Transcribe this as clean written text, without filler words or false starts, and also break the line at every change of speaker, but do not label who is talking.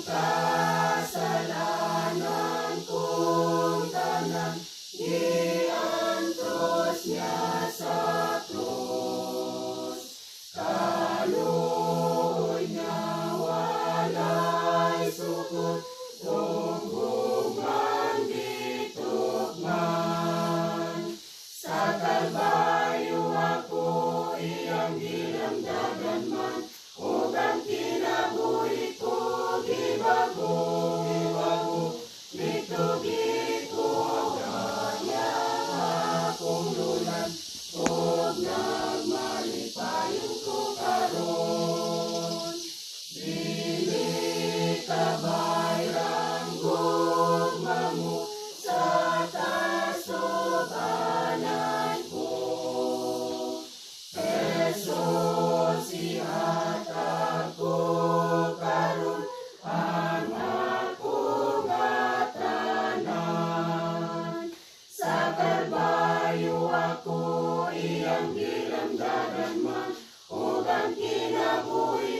kasalanan kong tanan, giantos niya sa krus. Kaluoy niya walay sukot, tungguman gitukman. Sa Kalbaryo ako iyang gilamdagan man, ug ang kinabuhi ko gibago. Gito niya akong lunan, ug nagmalipayon ko karon. Dili kabay ranggong mamu sa kasubanan ko. Jesus, ihatag ko karon ang akong tanan. Sa Kalbaryo ako iyang gilamdagan man, ug ang kinabuhi